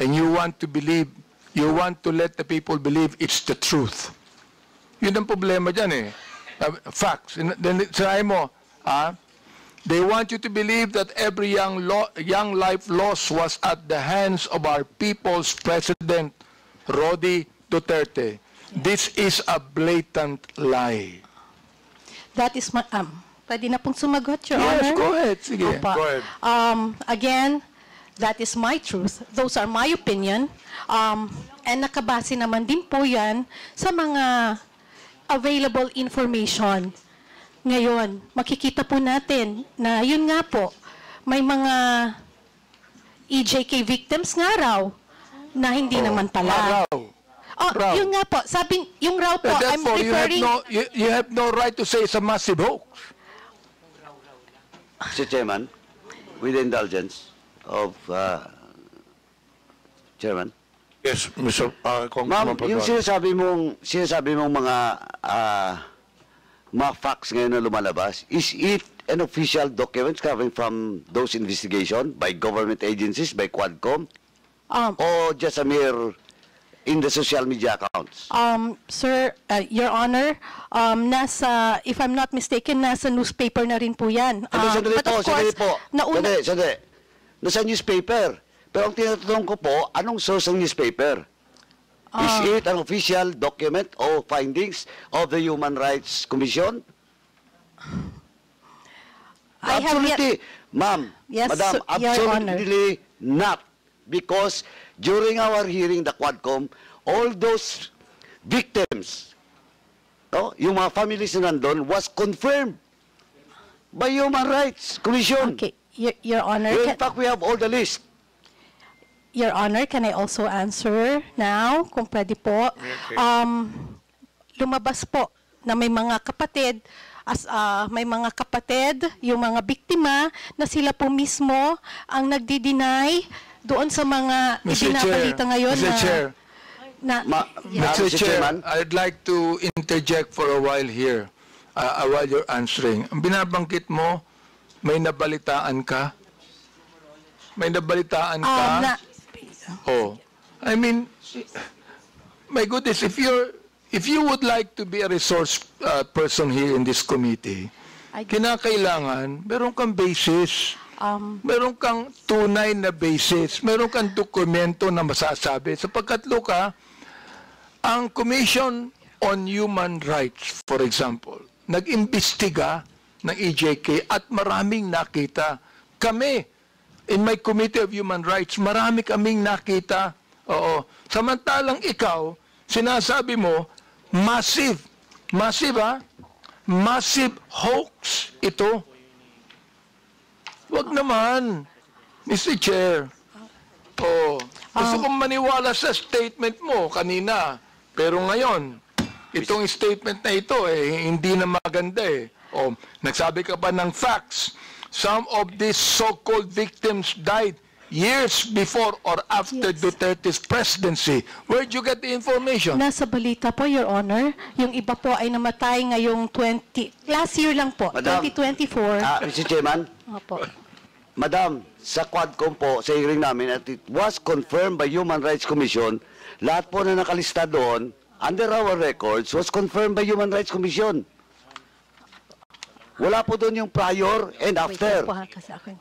and you want to let the people believe it's the truth. Yun ang problema dyan eh. Facts. Then sabi mo, they want you to believe that every young life lost was at the hands of our people's President, Rody Duterte. This is a blatant lie. That is my, pwede na pong sumagot, Your Honor? Yes, go ahead. Sige. Opa. Go ahead. Again, that is my truth. Those are my opinion. And nakabase naman din po yan sa mga available information. Ngayon, makikita po natin na yun nga po, may mga EJK victims nga raw na hindi naman pala. Raw. Yun nga po, sabi, yung raw po, I'm Therefore, referring... you have no right to say it's a massive hoax. Mr. Chairman, with the indulgence of Chairman. Yes, Mr. Ma'am, yung sinasabi mong mga facts ngayon na lumalabas, is it an official document coming from those investigation by government agencies, by Quadcom, or just a mere in the social media accounts? Sir, Your Honor, if I'm not mistaken, nasa newspaper na rin po yan. Sandali po. Sandali. Nasa newspaper. Pero ang tinatanong ko po, anong source ng newspaper? Is it an official document or findings of the Human Rights Commission? Absolutely. Ma'am, Yes, Madam, Your Honor. absolutely not. Because during our hearing, the Quadcom, all those victims, yung mga families na nandun, was confirmed by Human Rights Commission. Okay, Your Honor. In fact, we have all the list. Your Honor, can I also answer now, kung pwede po? Okay. Lumabas po na may mga kapatid, yung mga biktima, na sila po mismo ang nagdi-deny doon sa mga ibinabalita ngayon Mr. Chair, Mr. Chair, I'd like to interject for a while here, while you're answering. Ang binabanggit mo, may nabalitaan ka? May nabalitaan ka? I mean, my goodness, if you would like to be a resource person here in this committee, kinakailangan, meron kang basis, meron kang tunay na basis, meron kang dokumento na masasabi. Sapagkat, Luca, ang Commission on Human Rights, for example, nag-imbestiga ng EJK at maraming nakita. Kami, in my Committee of Human Rights, marami kaming nakita. Oo. Samantalang ikaw, sinasabi mo, massive hoax ito. Wag naman, Mr. Chair. Gusto kong maniwala sa statement mo kanina. Pero ngayon, itong statement na ito, hindi na maganda eh. Nagsabi ka pa ng facts. Some of these so-called victims died years before or after Duterte's presidency. Where'd you get the information? Nasa balita po, Your Honor. Yung iba po ay namatay ngayong last year lang po, Madam, 2024. Mr. Chairman? Opo. Madam, sa Quadcom po, sa hearing namin, at it was confirmed by Human Rights Commission, lahat po na nakalista doon, under our records, was confirmed by Human Rights Commission. Wala po doon yung prior and after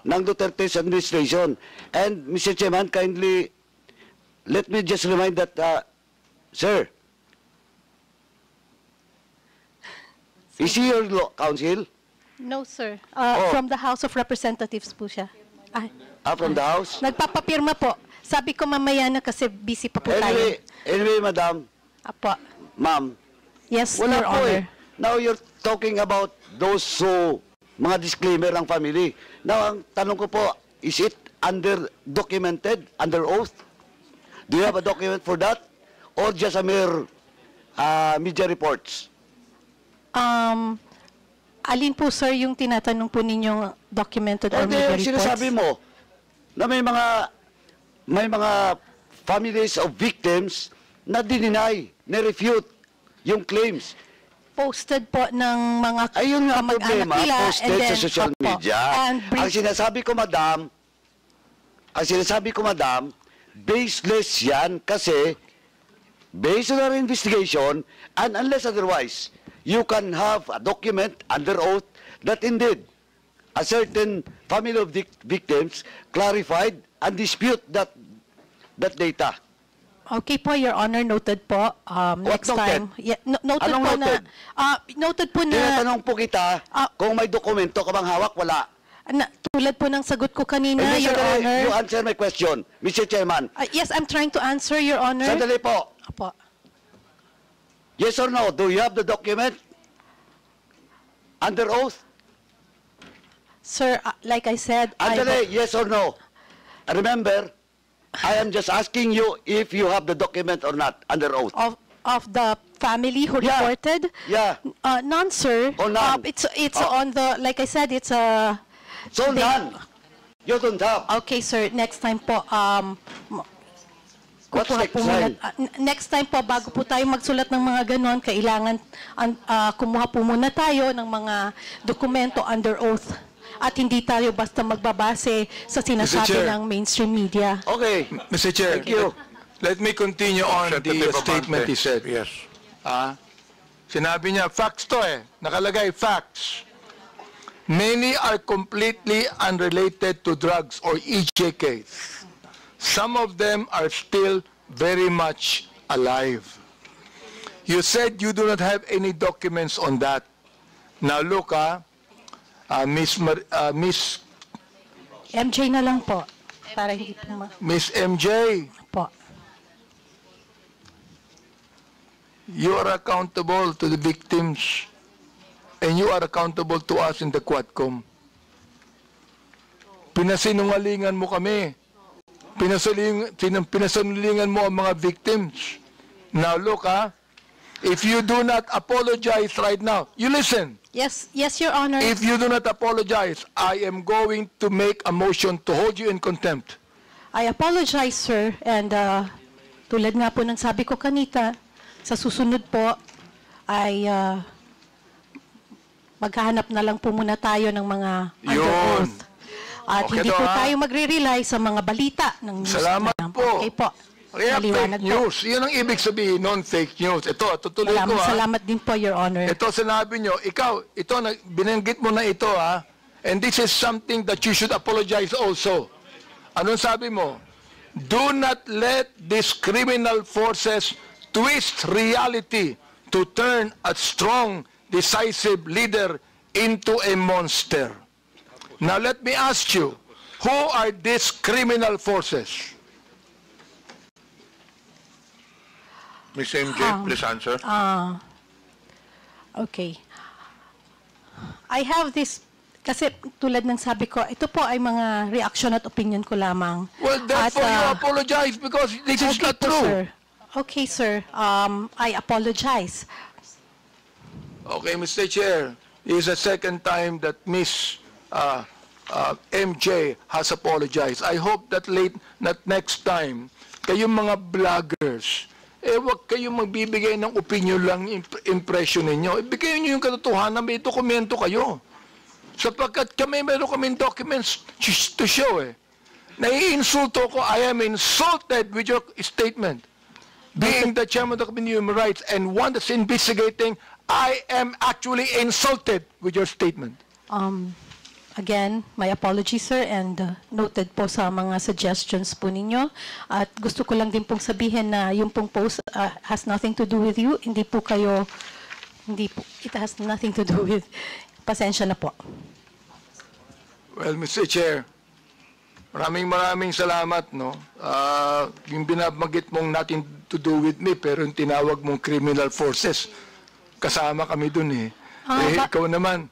ng Duterte's administration. And, Mr. Chairman, kindly, let me just remind that, sir, is he your counsel? No, sir. From the House of Representatives po siya. From the House? Nagpapapirma po. Sabi ko mamaya na kasi busy pa po tayo. Anyway, madam. Apo. Ma'am. Yes, Wala Your po Honor. Now you're talking about those mga disclaimer ng family. Now, ang tanong ko po, is it documented, under oath? Do you have a document for that? Or just a mere media reports? Alin po, sir, yung tinatanong po ninyong documented or media reports? Sinasabi mo na may mga families of victims na deny, na-refute yung claims. Posted po ng mga ayun nga kamag-anak problema, nila. posted sa social media. Ang sinasabi ko, madam, baseless yan kasi based on our investigation and unless otherwise, you can have a document under oath that indeed a certain family of victims clarified and dispute that data. Okay po, Your Honor, noted po. What Next time. noted? Yeah, noted Anong po noted? noted po na, Tinatanong po kita kung may dokumento ka bang hawak, wala. tulad po ng sagot ko kanina, Hindi, Your sandali, Honor. you answer my question, Mr. Chairman. Yes, I'm trying to answer, Your Honor. Sandali po. Apo. Yes or no? Do you have the document? Under oath? Sir, like I said, Sandali, yes or no? Remember, I am just asking you if you have the document or not under oath. of the family who Yeah. reported? Yeah. None, sir. Oh, none. It's on the, like I said, it's a... So they- none. You don't have. Okay, sir. Next time po, What's kukuha next po muna- time? next time po, bago po tayo magsulat ng mga ganon, kailangan kumuha po muna tayo ng mga dokumento under oath. At hindi tayo basta magbabase sa sinasabi Chair. ng mainstream media. Okay. Mr. Chair, Thank you. let me continue on the Representative statement he Abante. said. Yes. Sinabi niya, facts to nakalagay, facts. Many are completely unrelated to drugs or EJKs. Some of them are still very much alive. You said you do not have any documents on that. Now look, Miss MJ na lang po. Para hindi po Miss MJ, po. you are accountable to the victims and you are accountable to us in the Quadcom. Pinasinungalingan mo kami. Pinasinungalingan mo ang mga victims. Now look, if you do not apologize right now, you listen. Yes, Your Honor. If you do not apologize, I am going to make a motion to hold you in contempt. I apologize, sir. And tulad nga po ng sabi ko kanita, sa susunod po ay maghahanap na lang po muna tayo ng mga under Yun. oath. At Okay hindi to, po ha? tayo magre-rely sa mga balita ng news. Salamat na- po. Okay po. Kaya Maliwanag fake po. news. Yan ang ibig sabihin, non-fake news. Ito, tutuloy ko Salamat din po, Your Honor. Ito sinabi nyo, ikaw, ito, binanggit mo na ito and this is something that you should apologize also. Anong sabi mo? Do not let these criminal forces twist reality to turn a strong, decisive leader into a monster. Now let me ask you, who are these criminal forces? Ms. MJ, please answer. Okay. I have this, kasi tulad ng sabi ko, ito po ay mga reaction at opinion ko lamang. Well, therefore At, you apologize because this is okay not po, true. sir. Okay, sir. I apologize. Okay, Mr. Chair, it's the second time that Miss MJ has apologized. I hope that next time, kayong mga vloggers, wag kayong magbibigay ng opinion lang, impression ninyo. Ibigay niyo yung katotohanan, may dokumento kayo. Sapagkat meron kaming documents to show Naiinsulto ko, I am insulted with your statement. Being the chairman of the Committee on Human Rights and one that's investigating, I am actually insulted with your statement. Again, my apologies, sir, and noted po sa mga suggestions po ninyo. At gusto ko lang din pong sabihin na yung pong post has nothing to do with you. Hindi po, it has nothing to do with, pasensya na po. Well, Mr. Chair, maraming salamat, no? Yung binabanggit mong nothing to do with me, pero yung tinawag mong criminal forces, kasama kami dun ikaw naman,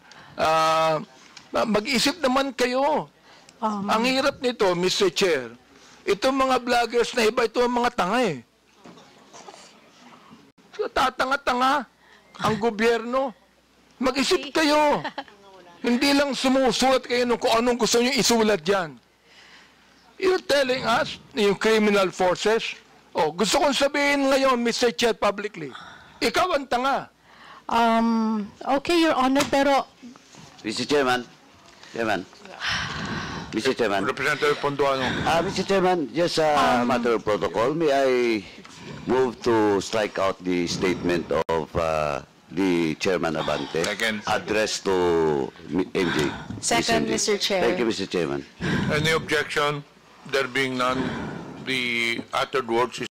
mag-isip naman kayo. Ang hirap nito, Mr. Chair, itong mga vloggers na iba, ito ang mga tanga Tatanga-tanga ang gobyerno. Mag-isip kayo. Hindi lang sumusulat kayo kung anong gusto nyo isulat dyan. You're telling us, yung criminal forces, gusto kong sabihin ngayon, Mr. Chair, publicly, ikaw ang tanga. Okay, Your Honor, pero Mr. Chairman, Mr. Chairman. Representative Ponduano. Mr. Chairman, just a matter of protocol. May I move to strike out the statement of the Chairman Abante Second. addressed to MJ? Second, Ms. MJ. Mr. Chair. Thank you, Mr. Chairman. Any objection? There being none, the uttered words is